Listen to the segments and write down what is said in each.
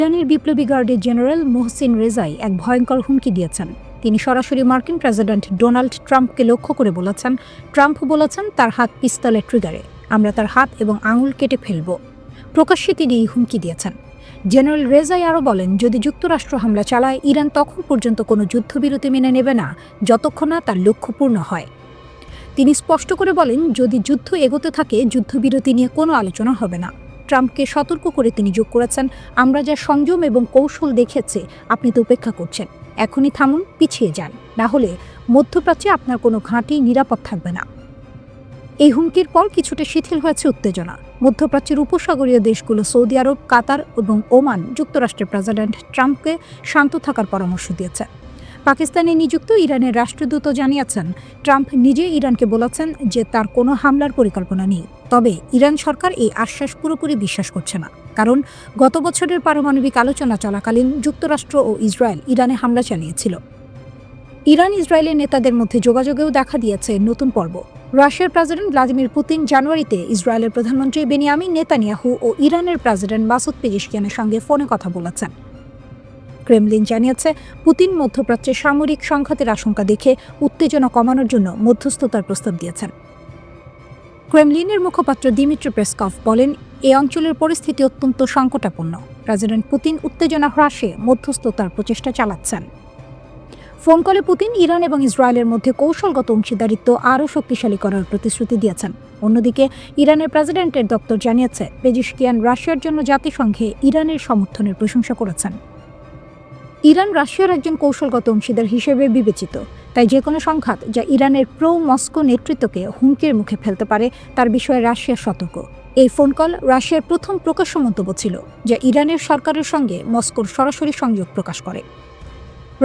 ইরানের বিপ্লবী গার্ডের জেনারেল মোহসিন রেজাই এক ভয়ঙ্কর হুমকি দিয়েছেন। তিনি সরাসরি মার্কিন প্রেসিডেন্ট ডোনাল্ড ট্রাম্পকে লক্ষ্য করে বলেছেন, ট্রাম্প বলেছেন তার হাত পিস্তলের ট্রিগারে, আমরা তার হাত এবং আঙুল কেটে ফেলব। প্রকাশ্যে তিনি এই হুমকি দিয়েছেন। জেনারেল রেজাই আরও বলেন, যদি যুক্তরাষ্ট্র হামলা চালায়, ইরান তখন পর্যন্ত কোনো যুদ্ধবিরতি মেনে নেবে না যতক্ষণ না তার লক্ষ্য পূর্ণ হয়। তিনি স্পষ্ট করে বলেন, যদি যুদ্ধ এগোতে থাকে, যুদ্ধবিরতি নিয়ে কোনো আলোচনা হবে না। ট্রাম্পকে সতর্ক করে তিনি যোগ করেছেন, আমরা যা সংযম এবং কৌশল দেখেছি, আপনি তো উপেক্ষা করছেন। এখনই থামুন, পিছিয়ে যান, না হলে মধ্যপ্রাচ্যে আপনার কোনো ঘাঁটি নিরাপদ থাকবে না। এই হুমকির পর কিছুটা শিথিল হয়েছে উত্তেজনা। মধ্যপ্রাচ্যের উপসাগরীয় দেশগুলো সৌদি আরব, কাতার এবং ওমান যুক্তরাষ্ট্রের প্রেসিডেন্ট ট্রাম্পকে শান্ত থাকার পরামর্শ দিয়েছে। পাকিস্তানে নিযুক্ত ইরানের রাষ্ট্রদূতও জানিয়েছেন, ট্রাম্প নিজে ইরানকে বলেছেন যে তার কোনো হামলার পরিকল্পনা নেই। তবে ইরান সরকার এই আশ্বাস পুরোপুরি বিশ্বাস করছে না, কারণ গত বছরের পারমাণবিক আলোচনা চলাকালীন যুক্তরাষ্ট্র ও ইসরায়েল ইরানে হামলা চালিয়েছিল। ইরান ইসরায়েলের নেতাদের মধ্যে যোগাযোগেও দেখা দিয়েছে নতুন পর্ব। রাশিয়ার প্রেসিডেন্ট ভ্লাদিমির পুতিন জানুয়ারিতে ইসরায়েলের প্রধানমন্ত্রী বেনিয়ামিন নেতানিয়াহু ও ইরানের প্রেসিডেন্ট মাসুদ পেজেশকিয়ানের সঙ্গে ফোনে কথা বলেছেন। ক্রেমলিন জানিয়েছে, পুতিন মধ্যপ্রাচ্যে সামরিক সংঘাতের আশঙ্কা দেখে উত্তেজনা কমানোর জন্য মধ্যস্থতার প্রস্তাব দিয়েছেন। ক্রেমলিনের মুখপাত্র দিমিত্রি পেসকভ বলেন, এই অঞ্চলের পরিস্থিতি অত্যন্ত সংকটাপন্ন। প্রেসিডেন্ট পুতিন উত্তেজনা হ্রাসে মধ্যস্থতার প্রচেষ্টা চালাচ্ছেন। ফোন কলে পুতিন ইরান এবং ইসরায়েলের মধ্যে কৌশলগত অংশীদারিত্ব আরও শক্তিশালী করার প্রতিশ্রুতি দিয়েছেন। অন্যদিকে ইরানের প্রেসিডেন্টের দপ্তর জানিয়েছে, পেজেশকিয়ান রাশিয়ার জন্য জাতিসংঘে ইরানের সমর্থনের প্রশংসা করেছেন। ইরান রাশিয়ার একজন কৌশলগত অংশীদার হিসেবে বিবেচিত, তাই যে কোনো সংঘাত যা ইরানের প্রো মস্কো নেতৃত্বকে হুমকির মুখে ফেলতে পারে তার বিষয়ে রাশিয়া সতর্ক। এই ফোন কল রাশিয়ার প্রথম প্রকাশ্য মন্তব্য ছিল, যা ইরানের সরকারের সঙ্গে মস্কোর সরাসরি সংযোগ প্রকাশ করে।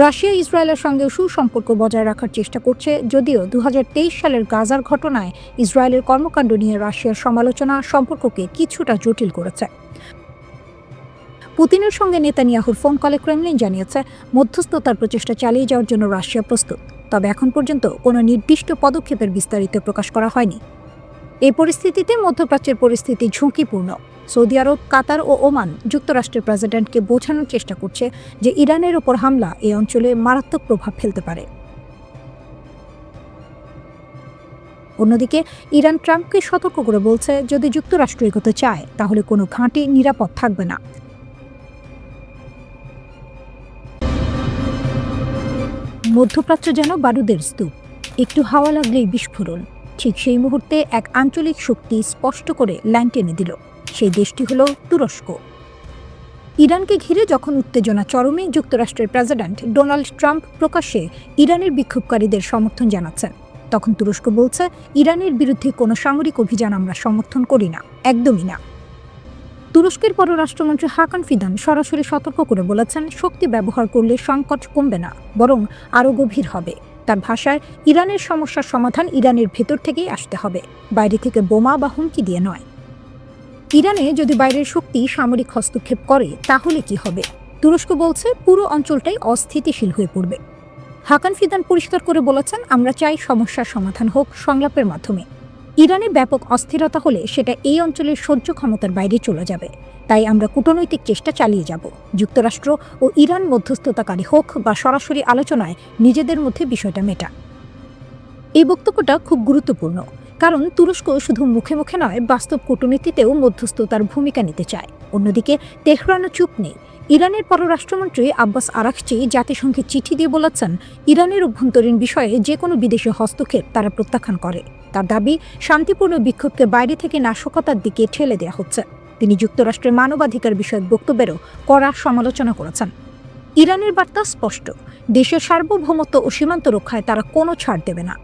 রাশিয়া ইসরায়েলের সঙ্গে সুসম্পর্ক বজায় রাখার চেষ্টা করছে, যদিও 2023 সালের গাজার ঘটনায় ইসরায়েলের কর্মকাণ্ড নিয়ে রাশিয়ার সমালোচনা সম্পর্ককে কিছুটা জটিল করেছে। পুতিনের সঙ্গে নেতানিয়াহুর ফোন কলে ক্রেমলিন জানিয়েছে, মধ্যস্থতার প্রচেষ্টা চালিয়ে যাওয়ার জন্য রাশিয়া প্রস্তুত, তবে এখন পর্যন্ত কোনো নির্দিষ্ট পদক্ষেপের বিস্তারিত প্রকাশ করা হয়নি। এই পরিস্থিতিতে মধ্যপ্রাচ্যের পরিস্থিতি ঝুঁকিপূর্ণ। সৌদি আরব, কাতার ও ওমান যুক্তরাষ্ট্রের প্রেসিডেন্টকে বোঝানোর চেষ্টা করছে যে ইরানের ওপর হামলা এই অঞ্চলে মারাত্মক প্রভাব ফেলতে পারে। অন্যদিকে ইরান ট্রাম্পকে সতর্ক করে বলছে, যদি যুক্তরাষ্ট্র এগোতে চায়, তাহলে কোনো ঘাঁটি নিরাপদ থাকবে না। মধ্যপ্রাচ্য যেন বারুদের স্তূপ, একটু হাওয়া লাগলেই বিস্ফোরণ। ঠিক সেই মুহূর্তে এক আঞ্চলিক শক্তি স্পষ্ট করে লাইন টেনে দিল। সেই দেশটি হল তুরস্ক। ইরানকে ঘিরে যখন উত্তেজনা চরমে, যুক্তরাষ্ট্রের প্রেসিডেন্ট ডোনাল্ড ট্রাম্প প্রকাশ্যে ইরানের বিক্ষোভকারীদের সমর্থন জানাচ্ছেন, তখন তুরস্ক বলছে, ইরানের বিরুদ্ধে কোনো সামরিক অভিযান আমরা সমর্থন করি না, একদমই না। তুরস্কের পররাষ্ট্রমন্ত্রী হাকান ফিদান সরাসরি সতর্ক করে বলেছেন, শক্তি ব্যবহার করলে সংকট কমবে না, বরং আরও গভীর হবে। তার ভাষায়, ইরানের সমস্যার সমাধান ইরানের ভেতর থেকেই আসতে হবে, বাইরে থেকে বোমা বা হুমকি দিয়ে নয়। ইরানে যদি বাইরের শক্তি সামরিক হস্তক্ষেপ করে, তাহলে কি হবে? তুরস্ক বলছে, পুরো অঞ্চলটাই অস্থিতিশীল হয়ে পড়বে। হাকান ফিদান পরিষ্কার করে বলেছেন, আমরা চাই সমস্যার সমাধান হোক সংলাপের মাধ্যমে। ইরানে ব্যাপক অস্থিরতা হলে সেটা এই অঞ্চলের সহ্য ক্ষমতার বাইরে চলে যাবে, তাই আমরা কূটনৈতিক চেষ্টা চালিয়ে যাব। যুক্তরাষ্ট্র ও ইরান মধ্যস্থতাকারী হোক বা সরাসরি আলোচনায় নিজেদের মধ্যে বিষয়টা মেটা। এই বক্তব্যটা খুব গুরুত্বপূর্ণ, কারণ তুরস্ক শুধু মুখে মুখে নয়, বাস্তব কূটনীতিতেও মধ্যস্থতার ভূমিকা নিতে চায়। অন্যদিকে তেহরানও চুপ নেই। ইরানের পররাষ্ট্রমন্ত্রী আব্বাস আরাকচি জাতিসংঘে চিঠি দিয়ে বলেছেন, ইরানের অভ্যন্তরীণ বিষয়ে যে কোনো বিদেশি হস্তক্ষেপ তারা প্রত্যাখ্যান করে। তার দাবি, শান্তিপূর্ণ বিক্ষোভকে বাইরে থেকে নাশকতার দিকে ঠেলে দেওয়া হচ্ছে। তিনি যুক্তরাষ্ট্রের মানবাধিকার বিষয়ক বক্তব্যেরও কড়া সমালোচনা করেছেন। ইরানের বার্তা স্পষ্ট, দেশের সার্বভৌমত্ব ও সীমান্ত রক্ষায় তারা কোনো ছাড় দেবে না।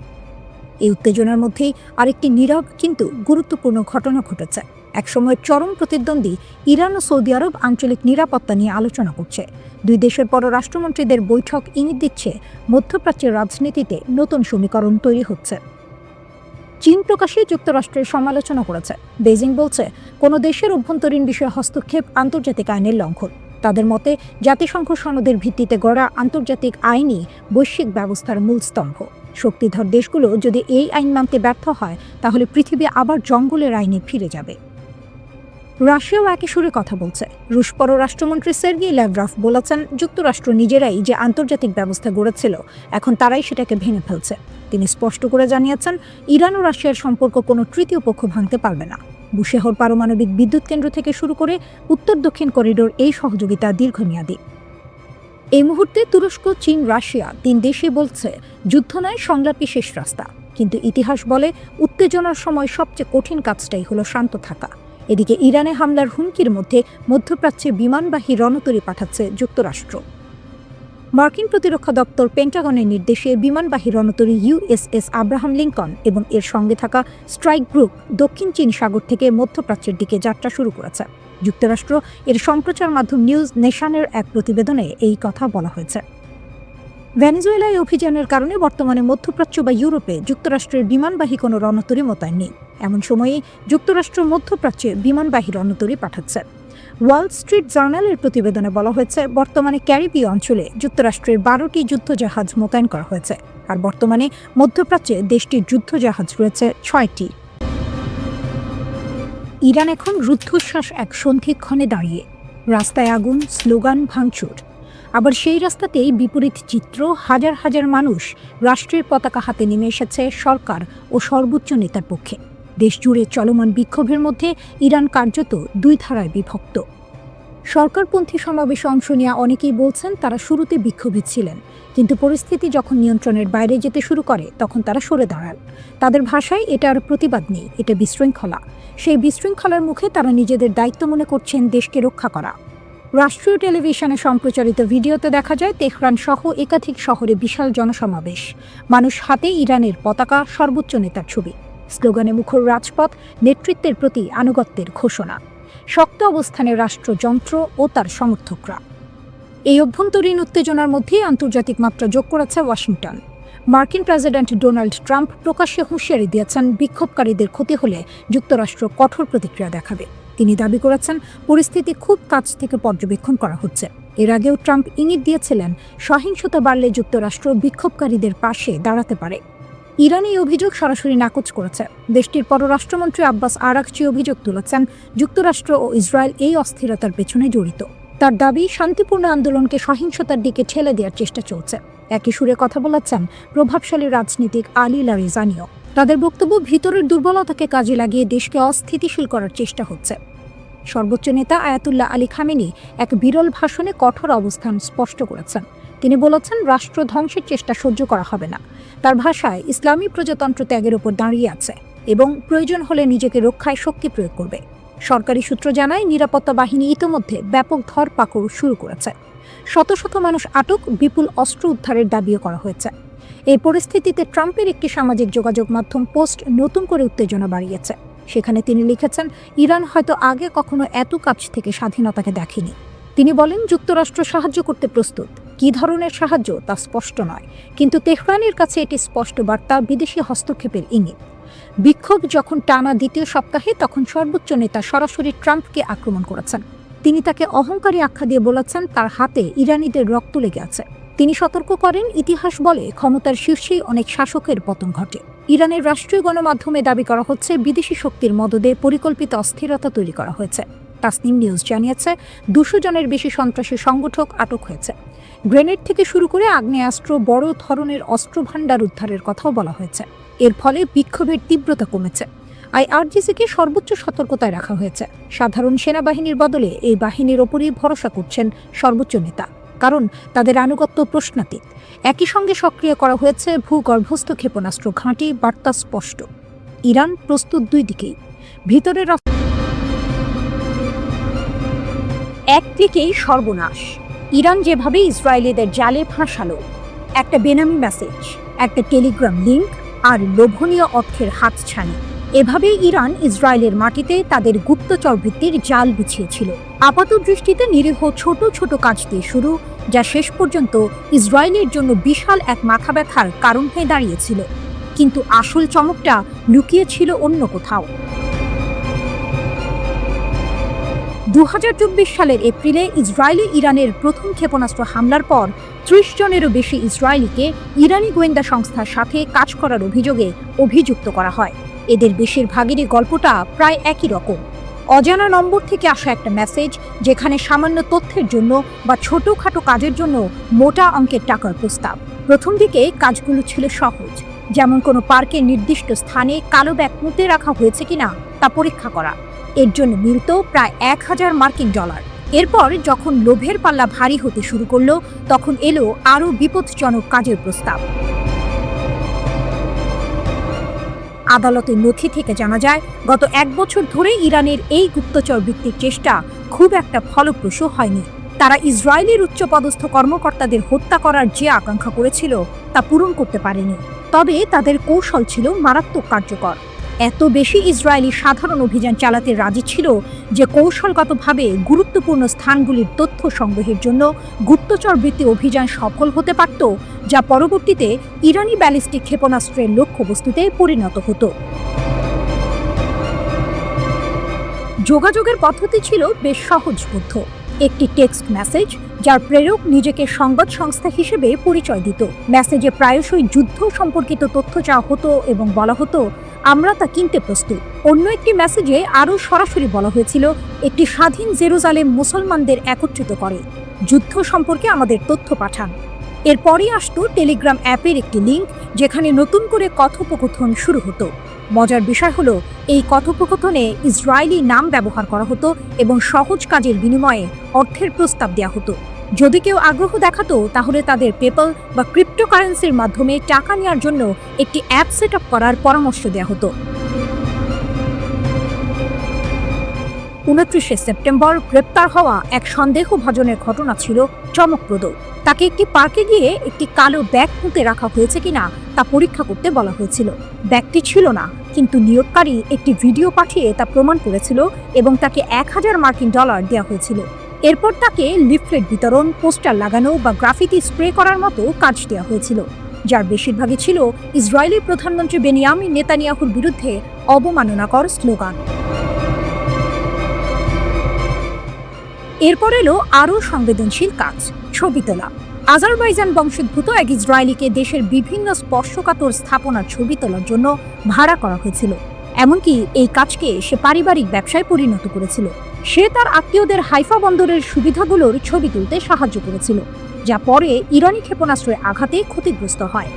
এই উত্তেজনার মধ্যেই আরেকটি নীরব কিন্তু গুরুত্বপূর্ণ ঘটনা ঘটেছে। একসময় চরম প্রতিদ্বন্দ্বী ইরান ও সৌদি আরব আঞ্চলিক নিরাপত্তা নিয়ে আলোচনা করছে। দুই দেশের পররাষ্ট্রমন্ত্রীদের বৈঠক ইঙ্গিত দিচ্ছে, মধ্যপ্রাচ্যের রাজনীতিতে নতুন সমীকরণ তৈরি হচ্ছে। চীন প্রকাশ্যে যুক্তরাষ্ট্রের সমালোচনা করেছে। বেজিং বলছে, কোনো দেশের অভ্যন্তরীণ বিষয়ে হস্তক্ষেপ আন্তর্জাতিক আইনের লঙ্ঘন। তাদের মতে, জাতিসংঘ সনদের ভিত্তিতে গড়া আন্তর্জাতিক আইনই বৈশ্বিক ব্যবস্থার মূল স্তম্ভ। শক্তিধর দেশগুলো যদি এই আইন মানতে ব্যর্থ হয়, তাহলে পৃথিবী আবার জঙ্গলের আইনে ফিরে যাবে। রাশিয়াও একই সুরে কথা বলছে। রুশ পররাষ্ট্রমন্ত্রী সের্গেই ল্যাভরভ বলেছেন, যুক্তরাষ্ট্র নিজেরাই যে আন্তর্জাতিক ব্যবস্থা গড়েছিল এখন তারাই সেটাকে ভেঙে ফেলছে। তিনি স্পষ্ট করে জানিয়েছেন, ইরান ও রাশিয়ার সম্পর্ক কোনো তৃতীয় পক্ষ ভাঙতে পারবে না। বুশেহর পারমাণবিক বিদ্যুৎ কেন্দ্র থেকে শুরু করে উত্তর দক্ষিণ করিডোর এই সহযোগিতা দীর্ঘমেয়াদী। এই মুহূর্তে তুরস্ক, চীন, রাশিয়া 3 দেশই বলছে যুদ্ধ নয়, সংলাপই শেষ রাস্তা। কিন্তু ইতিহাস বলে উত্তেজনার সময় সবচেয়ে কঠিন কাজটাই হলো শান্ত থাকা। এদিকে ইরানে হামলার হুমকির মধ্যে মধ্যপ্রাচ্যে বিমানবাহী রণতরী পাঠাচ্ছে যুক্তরাষ্ট্র। মার্কিন প্রতিরক্ষা দপ্তর পেন্টাগনের নির্দেশে বিমানবাহী রণতরী USS আব্রাহাম লিঙ্কন এবং এর সঙ্গে থাকা স্ট্রাইক গ্রুপ দক্ষিণ চীন সাগর থেকে মধ্যপ্রাচ্যের দিকে যাত্রা শুরু করেছে। যুক্তরাষ্ট্র এর সম্প্রচার মাধ্যম নিউজ নেশনের এক প্রতিবেদনে এই কথা বলা হয়েছে। ভেনেজুয়েলায় অভিযানের কারণে বর্তমানে মধ্যপ্রাচ্য বা ইউরোপে যুক্তরাষ্ট্রের বিমানবাহী কোনো রণতরী মোতায়েন নেই। এমন সময়ে যুক্তরাষ্ট্র মধ্যপ্রাচ্যে বিমানবাহী রণতরী পাঠাচ্ছে। ওয়াল স্ট্রিট জার্নালের প্রতিবেদনে বলা হয়েছে, বর্তমানে ক্যারিবীয় অঞ্চলে যুক্তরাষ্ট্রের 12টি যুদ্ধজাহাজ মোতায়েন করা হয়েছে, আর বর্তমানে মধ্যপ্রাচ্যে দেশটির যুদ্ধজাহাজ রয়েছে 6টি। ইরান এখন রুদ্ধশ্বাস এক সন্ধিক্ষণে দাঁড়িয়ে। রাস্তায় আগুন, স্লোগান, ভাঙচুর। আবার সেই রাস্তাতেই বিপরীত চিত্র, হাজার হাজার মানুষ রাষ্ট্রের পতাকা হাতে নেমে এসেছে সরকার ও সর্বোচ্চ নেতার পক্ষে। দেশ জুড়ে চলমান বিক্ষোভের মধ্যে ইরান কার্যত 2 ধারায় বিভক্ত। সরকারপন্থী সমাবেশে অংশ নেওয়া অনেকেই বলছেন তারা শুরুতে বিক্ষোভী ছিলেন, কিন্তু পরিস্থিতি যখন নিয়ন্ত্রণের বাইরে যেতে শুরু করে তখন তারা সরে দাঁড়ান। তাদের ভাষায় এটা আর প্রতিবাদ নেই, এটা বিশৃঙ্খলা। সেই বিশৃঙ্খলার মুখে তারা নিজেদের দায়িত্ব মনে করছেন দেশকে রক্ষা করা। রাষ্ট্রীয় টেলিভিশনে সম্প্রচারিত ভিডিওতে দেখা যায় তেহরান সহ একাধিক শহরে বিশাল জনসমাবেশ, মানুষ হাতে ইরানের পতাকা, সর্বোচ্চ নেতার ছবি, স্লোগানে মুখর রাজপথ, নেতৃত্বের প্রতি আনুগত্যের ঘোষণা। শক্ত অবস্থানে রাষ্ট্রযন্ত্র ও তার সমর্থকরা। এই অভ্যন্তরীণ উত্তেজনার মধ্যেই আন্তর্জাতিক মাত্রা যোগ করেছে ওয়াশিংটন। মার্কিন প্রেসিডেন্ট ডোনাল্ড ট্রাম্প প্রকাশ্যে হুঁশিয়ারি দিয়েছেন, বিক্ষোভকারীদের ক্ষতি হলে যুক্তরাষ্ট্র কঠোর প্রতিক্রিয়া দেখাবে। তিনি দাবি করেছেন, পরিস্থিতি খুব কাছ থেকে পর্যবেক্ষণ করা হচ্ছে। এর আগেও ট্রাম্প ইঙ্গিত দিয়েছিলেন, সহিংসতা বাড়লে যুক্তরাষ্ট্র বিক্ষোভকারীদের পাশে দাঁড়াতে পারে। ইরান এই অভিযোগ সরাসরি নাকচ করেছে। দেশটির পররাষ্ট্রমন্ত্রী আব্বাস আরাকচি অভিযোগ তুলেছেন, যুক্তরাষ্ট্র ও ইসরায়েল এই অস্থিরতার পেছনে জড়িত। তার দাবি, শান্তিপূর্ণ আন্দোলনকে সহিংসতার দিকে ঠেলে দেওয়ার চেষ্টা চলছে। একই সুরে কথা বলেছেন প্রভাবশালী রাজনীতিক আলী লারিজানিও। তাদের বক্তব্য, ভিতরের দুর্বলতাকে কাজে লাগিয়ে দেশকে অস্থিতিশীল করার চেষ্টা হচ্ছে। সর্বোচ্চ নেতা আয়াতুল্লাহ আলী খামেনি এক বিরল ভাষণে কঠোর অবস্থান স্পষ্ট করেছেন। তিনি বলেছেন, রাষ্ট্র ধ্বংসের চেষ্টা সহ্য করা হবে না। তার ভাষায়, ইসলামী প্রজাতন্ত্র ত্যাগের উপর দাঁড়িয়ে আছে এবং প্রয়োজন হলে নিজেকে রক্ষায় শক্তি প্রয়োগ করবে। সরকারি সূত্র জানায়, নিরাপত্তা বাহিনী ইতোমধ্যে ব্যাপক ধরপাকড় শুরু করেছে। শত শত মানুষ আটক, বিপুল অস্ত্র উদ্ধারের দাবিও করা হয়েছে। এই পরিস্থিতিতে ট্রাম্পের একটি সামাজিক যোগাযোগ মাধ্যম পোস্ট নতুন করে উত্তেজনা বাড়িয়েছে। সেখানে তিনি লিখেছেন, ইরান হয়তো আগে কখনো এত কাছ থেকে স্বাধীনতাকে দেখেনি। তিনি বলেন, যুক্তরাষ্ট্র সাহায্য করতে প্রস্তুত। কী ধরনের সাহায্য তা স্পষ্ট নয়, কিন্তু তেহরানের কাছে এটি স্পষ্ট বার্তা, বিদেশি হস্তক্ষেপের ইঙ্গিত। বিক্ষোভ যখন টানা 2য় সপ্তাহে, তখন সর্বোচ্চ নেতা সরাসরি ট্রাম্পকে আক্রমণ করেছেন। তিনি তাকে অহংকারী আখ্যা দিয়ে বলেছেন, তার হাতে ইরানিদের রক্ত লেগে আছে। তিনি সতর্ক করেন, ইতিহাস বলে ক্ষমতার শীর্ষেই অনেক শাসকের পতন ঘটে। ইরানের রাষ্ট্রীয় গণমাধ্যমে দাবি করা হচ্ছে, বিদেশি শক্তির মদদে পরিকল্পিত অস্থিরতা তৈরি করা হয়েছে। তাসনিম নিউজ জানিয়েছে, 200 জনের বেশি সন্ত্রাসী সংগঠক আটক হয়েছে। গ্রেনেড থেকে শুরু করে আগ্নেয়াস্ত্র, বড় ধরনের অস্ত্রভাণ্ডার উদ্ধারের কথাও বলা হয়েছে। এর ফলে বিক্ষোভের তীব্রতা কমেছে। IRGC-কে সর্বোচ্চ সতর্কতায় রাখা হয়েছে। সাধারণ সেনাবাহিনীর বদলে এই বাহিনীর ওপরই ভরসা করছেন সর্বোচ্চ নেতা, কারণ তাদের আনুগত্য প্রশ্নাতীত। একই সঙ্গে সক্রিয় করা হয়েছে ভূগর্ভস্থ ক্ষেপণাস্ত্র ঘাঁটি। বার্তা স্পষ্ট, ইরান প্রস্তুত 2 দিকেই। ভিতরের একদিকেই সর্বনাশ। ইরান যেভাবে ইসরায়েলিদের জালে ফাঁসালো, একটা বেনামি মেসেজ, একটা টেলিগ্রাম লিঙ্ক আর লোভনীয় অর্থের হাতছানি, এভাবেই ইরান ইসরায়েলের মাটিতে তাদের গুপ্তচর বৃত্তির জাল বিছিয়েছিল। আপাত দৃষ্টিতে নিরীহ ছোট ছোট কাজ দিয়ে শুরু, যা শেষ পর্যন্ত ইসরায়েলের জন্য বিশাল এক মাথা ব্যথার কারণ হয়ে দাঁড়িয়েছিল। কিন্তু আসল চমকটা লুকিয়ে ছিল অন্য কোথাও। 2024 সালের এপ্রিলে ইসরায়েলি ইরানের প্রথম ক্ষেপণাস্ত্র হামলার পর 30 জনেরও বেশি ইসরায়েলিকে ইরানি গোয়েন্দা সংস্থার সাথে কাজ করার অভিযোগে অভিযুক্ত করা হয়। এদের বেশিরভাগেরই গল্পটা প্রায় একই রকম। অজানা নম্বর থেকে আসা একটা মেসেজ, যেখানে সামান্য তথ্যের জন্য বা ছোটখাটো কাজের জন্য মোটা অঙ্কের টাকার প্রস্তাব। প্রথম দিকে কাজগুলো ছিল সহজ, যেমন কোনো পার্কের নির্দিষ্ট স্থানে কালো ব্যাগ পুঁতে রাখা হয়েছে কিনা তা পরীক্ষা করা। এর জন্য মিলত প্রায় $1000। এরপর যখন লোভের পাল্লা ভারী হতে শুরু করলো, তখন এলো আরও বিপজ্জনক কাজের প্রস্তাব। আদালতের নথি থেকে জানা যায়, গত 1 বছর ধরে ইরানের এই গুপ্তচর বৃত্তির চেষ্টা খুব একটা ফলপ্রসূ হয়নি। তারা ইসরায়েলের উচ্চপদস্থ কর্মকর্তাদের হত্যা করার যে আকাঙ্ক্ষা করেছিল তা পূরণ করতে পারেনি। তবে তাদের কৌশল ছিল মারাত্মক কার্যকর। এত বেশি ইসরায়েলি সাধারণ অভিযান চালাতে রাজি ছিল যে কৌশলগতভাবে গুরুত্বপূর্ণ স্থানগুলির তথ্য সংগ্রহের জন্য গুপ্তচর বৃত্তি অভিযান সফল হতে পারত, যা পরবর্তীতে ইরানি ব্যালিস্টিক ক্ষেপণাস্ত্রের লক্ষ্যবস্তুতে পরিণত হতো। যোগাযোগের পদ্ধতি ছিল বেশ সহজবোধ্য। একটি টেক্সট মেসেজ, যার প্রেরক নিজেকে সংবাদ সংস্থা হিসেবে পরিচয় দিত। মেসেজে প্রায়শই যুদ্ধ সম্পর্কিত তথ্য চাওয়া হতো এবং বলা হতো, আমরা তা কিনতে প্রস্তুত। অন্য একটি মেসেজে আরও সরাসরি বলা হয়েছিল, একটি স্বাধীন জেরুজালেম মুসলমানদের একত্রিত করে, যুদ্ধ সম্পর্কে আমাদের তথ্য পাঠান। এরপরই আসতো টেলিগ্রাম অ্যাপের একটি লিঙ্ক, যেখানে নতুন করে কথোপকথন শুরু হতো। মজার বিষয় হলো, এই কথোপকথনে ইসরায়েলি নাম ব্যবহার করা হতো এবং সহজ কাজের বিনিময়ে অর্থের প্রস্তাব দেওয়া হতো। যদি কেউ আগ্রহ দেখাতো, তাহলে তাদের পেপ্যাল বা ক্রিপ্টোকারেন্সির মাধ্যমে টাকা নেওয়ার জন্য একটি অ্যাপ সেট আপ করার পরামর্শ দেওয়া হতো। 29 সেপ্টেম্বর গ্রেপ্তার হওয়া এক সন্দেহভাজনের ঘটনা ছিল চমকপ্রদ। তাকে একটি পার্কে গিয়ে একটি কালো ব্যাগ পুঁতে রাখা হয়েছে কিনা তা পরীক্ষা করতে বলা হয়েছিল। ব্যাগটি ছিল না, কিন্তু নিয়োগকারী একটি ভিডিও পাঠিয়ে তা প্রমাণ করেছিল এবং তাকে $1000 দেওয়া হয়েছিল। এরপর তাকে লিফলেট বিতরণ, পোস্টার লাগানো বা গ্রাফিতি স্প্রে করার মতো কাজ দেওয়া হয়েছিল, যার বেশিরভাগই ছিল ইসরায়েলি প্রধানমন্ত্রী বেনিয়ামিন নেতানিয়াহুর বিরুদ্ধে অবমাননাকর স্লোগান। এরপর এলো আরও সংবেদনশীল কাজ, ছবি তোলা। আজারবাইজান বংশোদ্ভূত এক ইসরায়েলিকে দেশের বিভিন্ন স্পর্শকাতর স্থাপনার ছবি তোলার জন্য ভাড়া করা হয়েছিল। এমনকি এই কাজকে সে পারিবারিক ব্যবসায় পরিণত করেছিল। সে তার আত্মীয়দের হাইফা বন্দরের সুবিধাগুলোর ছবি তুলতে সাহায্য করেছিল, যা পরে ইরানি ক্ষেপণাস্ত্রের আঘাতে ক্ষতিগ্রস্ত হয়।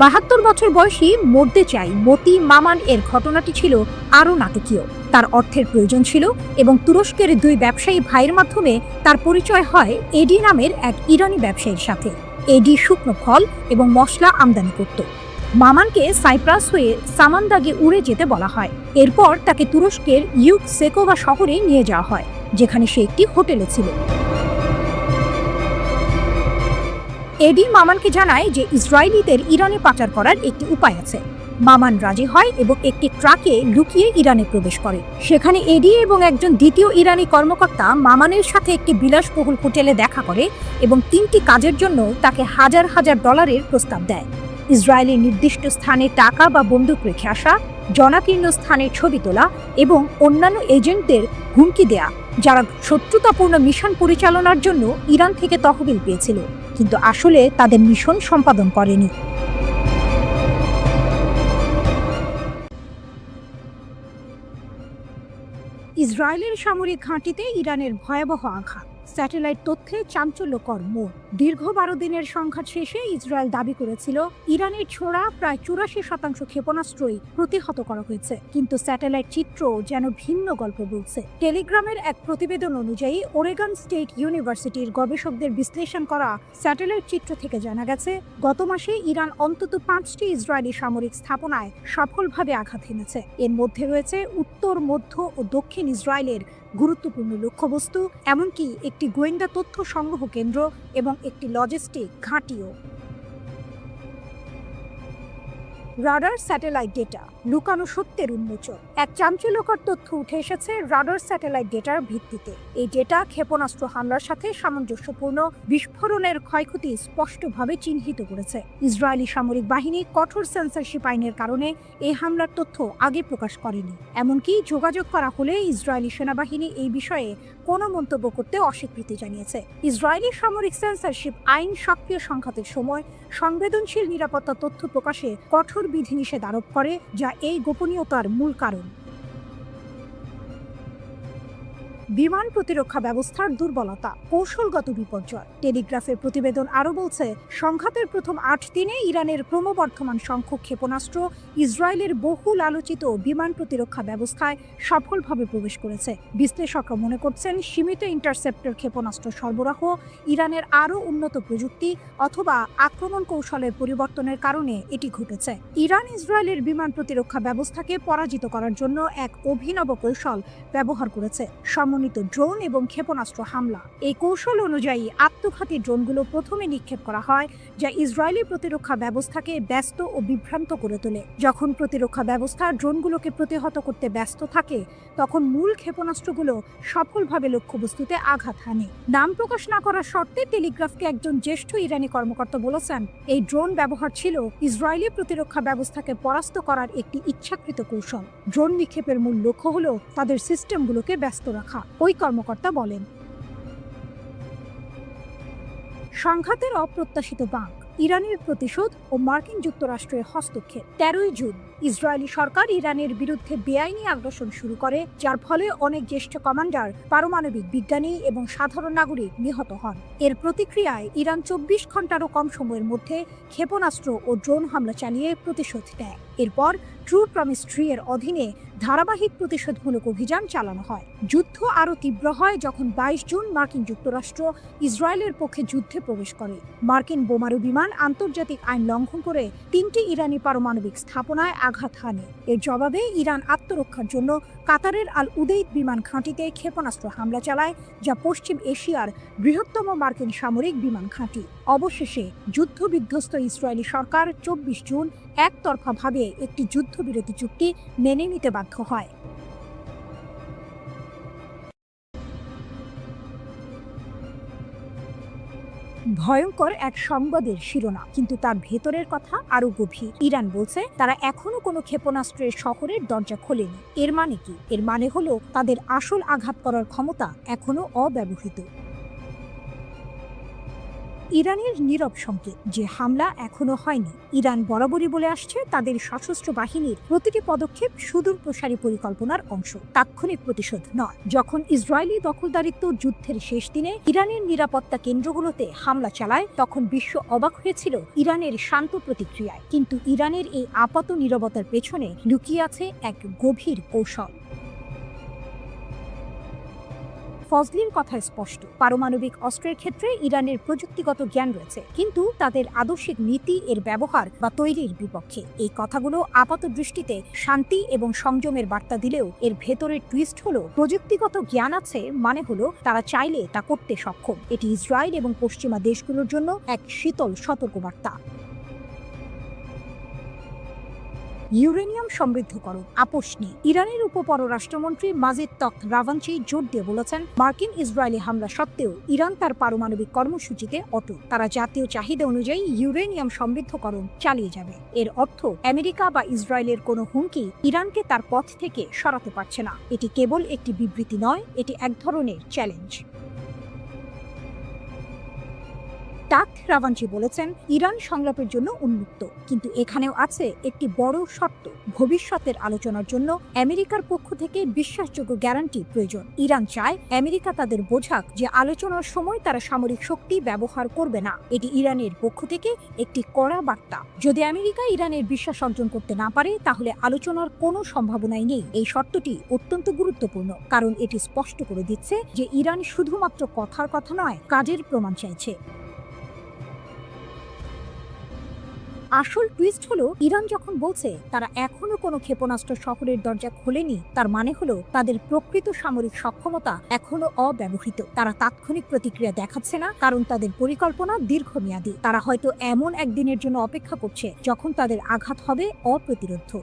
72 বছর বয়সী মরতে চাই মতি মামান এর ঘটনাটি ছিল আরও নাটকীয়। তার অর্থের প্রয়োজন ছিল এবং তুরস্কের 2 ব্যবসায়ী ভাইয়ের মাধ্যমে তার পরিচয় হয় এডি নামের এক ইরানি ব্যবসায়ীর সাথে। এডি শুকনো ফল এবং মশলা আমদানি করত। মামানকে সাইপ্রাস হয়ে সামান্দাগে উড়ে যেতে বলা হয়। এরপর তাকে তুরস্কের ইউকসেকোভা শহরে নিয়ে যাওয়া হয়, যেখানে সে একটি হোটেলে ছিল। এডি মামানকে জানায় যে ইসরায়েলিদের ইরানে পাচার করার একটি উপায় আছে। মামান রাজি হয় এবং একটি ট্রাকে লুকিয়ে ইরানে প্রবেশ করে। সেখানে এডি এবং একজন দ্বিতীয় ইরানি কর্মকর্তা মামানের সাথে একটি বিলাসবহুল হোটেলে দেখা করে এবং 3টি কাজের জন্য তাকে $1000 প্রস্তাব দেয়। ইসরায়েলের নির্দিষ্ট স্থানে টাকা বা বন্দুক রেখে আসা, জনাকীর্ণ স্থানের ছবি তোলা এবং অন্যান্য এজেন্টদের হুমকি দেয়া, যারা শত্রুতাপূর্ণ মিশন পরিচালনার জন্য ইরান থেকে তহবিল পেয়েছিল, কিন্তু আসলে তাদের মিশন সম্পাদন করেনি। ইসরায়েলের সামরিক ঘাঁটিতে ইরানের ভয়াবহ আঘাত, স্যাটেলাইট তথ্যে চাঞ্চল্যকর মোড়। দীর্ঘ 12 দিনের সংঘাত শেষে ইসরায়েল দাবি করেছিল ইরানের ছোড়া প্রায় 84% ক্ষেপণাস্ত্রই প্রতিহত করা হয়েছে, কিন্তু স্যাটেলাইট চিত্র যেন ভিন্ন গল্প বলছে। টেলিগ্রামের এক প্রতিবেদন অনুযায়ী ওরেগন স্টেট ইউনিভার্সিটির গবেষকদের বিশ্লেষণ করা স্যাটেলাইট চিত্র থেকে জানা গেছে, গত মাসে ইরান অন্তত 5টি ইসরায়েলি সামরিক স্থাপনায় সফলভাবে আঘাত হেনেছে। এর মধ্যে রয়েছে উত্তর, মধ্য ও দক্ষিণ ইসরায়েলের গুরুত্বপূর্ণ লক্ষ্যবস্তু, এমনকি একটি গোয়েন্দা তথ্য সংগ্রহ কেন্দ্র এবং একটি লজিস্টিক ঘাঁটিও। রাডার স্যাটেলাইট ডেটা, লুকানো সত্যের উন্মোচন। এক চাঞ্চল্যকর তথ্য উঠে এসেছে রাডার স্যাটেলাইট ডেটার ভিত্তিতে। এই ডেটা ক্ষেপণাস্ত্র হামলার সাথে সামঞ্জস্যপূর্ণ বিস্ফোরণের ক্ষয়ক্ষতি স্পষ্টভাবে চিহ্নিত করেছে। ইসরায়েলি সামরিক বাহিনী কঠোর সেন্সরশিপ আইনের কারণে এই হামলার তথ্য আগে প্রকাশ করেনি। এমনকি যোগাযোগ করা হলে ইসরায়েলি সেনাবাহিনী এই বিষয়ে কোনো মন্তব্য করতে অস্বীকৃতি জানিয়েছে। ইসরায়েলি সামরিক সেন্সরশিপ আইন সক্রিয় সংঘাতের সময় সংবেদনশীল নিরাপত্তা তথ্য প্রকাশে কঠোর বিধিনিষেধ আরোপ করে, যা এই গোপনীয়তার মূল কারণ। বিমান প্রতিরক্ষা ব্যবস্থার দুর্বলতা, কৌশলগত বিপর্যয়। টেলিগ্রাফের প্রতিবেদন আরও বলছে, সংঘাতের প্রথম ৮ দিনে ইরানের ক্রমবর্ধমান সংখ্যক ক্ষেপণাস্ত্র ইসরায়েলের বহুল আলোচিত বিমান প্রতিরক্ষা ব্যবস্থায় সফলভাবে প্রবেশ করেছে। বিশ্লেষকরা মনে করছেন, সীমিত ইন্টারসেপ্টর ক্ষেপণাস্ত্র সরবরাহ, ইরানের আরও উন্নত প্রযুক্তি অথবা আক্রমণ কৌশলের পরিবর্তনের কারণে এটি ঘটেছে। ইরান ইসরায়েলের বিমান প্রতিরক্ষা ব্যবস্থাকে পরাজিত করার জন্য এক অভিনব কৌশল ব্যবহার করেছে, সমন্বিত ড্রোন এবং ক্ষেপণাস্ত্র হামলা। এই কৌশল অনুযায়ী আত্মঘাতী ড্রোনগুলো প্রথমে নিক্ষেপ করা হয়, যা ইসরায়েলি প্রতিরক্ষা ব্যবস্থাকে ব্যস্ত ও বিভ্রান্ত করে তোলে। যখন প্রতিরক্ষা ব্যবস্থা ড্রোনগুলোকে প্রতিহত করতে ব্যস্ত থাকে, তখন মূল ক্ষেপণাস্ত্রগুলো সফলভাবে লক্ষ্যবস্তুতে আঘাত হানে। নাম প্রকাশ না করার শর্তে টেলিগ্রাফকে একজন জ্যেষ্ঠ ইরানি কর্মকর্তা বলেছেন, এই ড্রোন ব্যবহার ছিল ইসরায়েলি প্রতিরক্ষা ব্যবস্থাকে পরাস্ত করার একটি ইচ্ছাকৃত কৌশল। ড্রোন নিক্ষেপের মূল লক্ষ্য হল তাদের সিস্টেমগুলোকে ব্যস্ত রাখা, ওই কর্মকর্তা বলেন। সংঘাতের অপ্রত্যাশিত বাঁক, ইরানের প্রতিশোধ ও মার্কিন যুক্তরাষ্ট্রের হস্তক্ষেপ। 13ই জুন ইসরায়েলি সরকার ইরানের বিরুদ্ধে বেআইনি আগ্রাসন শুরু করে, যার ফলে অনেক জ্যেষ্ঠ কমান্ডার, পারমাণবিক বিজ্ঞানী এবং সাধারণ নাগরিক নিহত হন। এর প্রতিক্রিয়ায় ইরান 24 ঘন্টারও কম সময়ের মধ্যে ক্ষেপণাস্ত্র ও ড্রোন হামলা চালিয়ে প্রতিশোধ নেয়। এরপর ট্রু প্রমিস 3 এর অধীনে ধারাবাহিক প্রতিশোধমূলক অভিযান চালানো হয়। যুদ্ধ আরও তীব্র হয় যখন 22 জুন মার্কিন যুক্তরাষ্ট্র ইসরায়েলের পক্ষে যুদ্ধে প্রবেশ করে। মার্কিন বোমারু বিমান আন্তর্জাতিক আইন লঙ্ঘন করে 3টি ইরানি পারমাণবিক স্থাপনায় আঘাত হানে। এর জবাবে ইরান আত্মরক্ষার জন্য কাতারের আল উদেইদ বিমান ঘাঁটিতে ক্ষেপণাস্ত্র হামলা চালায়, যা পশ্চিম এশিয়ার বৃহত্তম মার্কিন সামরিক বিমান ঘাঁটি। অবশেষে যুদ্ধবিধ্বস্ত ইসরায়েলি সরকার 24 জুন একতরফাভাবে একটি যুদ্ধবিরতি চুক্তি মেনে নিতে বাধ্য হয়। ভয়ঙ্কর এক সংবাদের শিরোনাম, কিন্তু তার ভেতরের কথা আরো গভীর। ইরান বলছে তারা এখনো কোনো ক্ষেপণাস্ত্রের শহরের দরজা খোলেনি। এর মানে কি? এর মানে হলো তাদের আসল আঘাত করার ক্ষমতা এখনো অব্যবহৃত। ইরানের নীরব সংকেত যে হামলা এখনো হয়নি। ইরান বরাবরই বলে আসছে তাদের সশস্ত্র বাহিনীর প্রতিটি পদক্ষেপ সুদূর প্রসারী পরিকল্পনার অংশ, তাৎক্ষণিক প্রতিশোধ নয়। যখন ইসরায়েলি দখলদারিত্ব যুদ্ধের শেষ দিনে ইরানের নিরাপত্তা কেন্দ্রগুলোতে হামলা চালায়, তখন বিশ্ব অবাক হয়েছিল ইরানের শান্ত প্রতিক্রিয়ায়। কিন্তু ইরানের এই আপাত নীরবতার পেছনে লুকিয়ে আছে এক গভীর কৌশল। ফজলির কথা স্পষ্ট, পারমাণবিক অস্ত্রের ক্ষেত্রে ইরানের প্রযুক্তিগত জ্ঞান রয়েছে, কিন্তু তাদের আদর্শিক নীতি এর ব্যবহার বা তৈরির বিপক্ষে। এই কথাগুলো আপাত দৃষ্টিতে শান্তি এবং সংযমের বার্তা দিলেও এর ভেতরের টুইস্ট হলো, প্রযুক্তিগত জ্ঞান আছে মানে হলো তারা চাইলে তা করতে সক্ষম। এটি ইসরায়েল এবং পশ্চিমা দেশগুলোর জন্য এক শীতল সতর্কবার্তা। ইউরেনিয়াম সমৃদ্ধকরণ আপোষ নিয়ে ইরানের উপপররাষ্ট্রমন্ত্রী মাজিদ তখত রাভাঞ্চি জোর দিয়ে বলেছেন, মার্কিন ইসরায়েলি হামলা সত্ত্বেও ইরান তার পারমাণবিক কর্মসূচিতে অটল। তারা জাতীয় চাহিদা অনুযায়ী ইউরেনিয়াম সমৃদ্ধকরণ চালিয়ে যাবে। এর অর্থ আমেরিকা বা ইসরায়েলের কোনো হুমকি ইরানকে তার পথ থেকে সরাতে পারছে না। এটি কেবল একটি বিবৃতি নয়, এটি এক ধরনের চ্যালেঞ্জ। তখত রাভাঞ্চি বলেছেন, ইরান সংলাপের জন্য উন্মুক্ত, কিন্তু এখানেও আছে একটি বড় শর্ত। ভবিষ্যতের আলোচনার জন্য আমেরিকার পক্ষ থেকে বিশ্বাসযোগ্য গ্যারান্টি প্রয়োজন। ইরান চায় আমেরিকা তাদের বোঝাক যে আলোচনার সময় তারা সামরিক শক্তি ব্যবহার করবে না। এটি ইরানের পক্ষ থেকে একটি কড়া বার্তা। যদি আমেরিকা ইরানের বিশ্বাস অর্জন করতে না পারে, তাহলে আলোচনার কোনো সম্ভাবনাই নেই। এই শর্তটি অত্যন্ত গুরুত্বপূর্ণ, কারণ এটি স্পষ্ট করে দিচ্ছে যে ইরান শুধুমাত্র কথার কথা নয়, কাজের প্রমাণ চাইছে। আসল টুইস্ট হলো, ইরান যখন বলছে তারা এখনো কোনো ক্ষেপণাস্ত্র শহরের দরজা খোলেনি, তার মানে হলো তাদের প্রকৃত সামরিক সক্ষমতা এখনো অব্যবহৃত। তারা তাৎক্ষণিক প্রতিক্রিয়া দেখাচ্ছে না, কারণ তাদের পরিকল্পনা দীর্ঘমেয়াদী। তারা হয়তো এমন একদিনের জন্য অপেক্ষা করছে যখন তাদের আঘাত হবে অপ্রতিরোধ্য।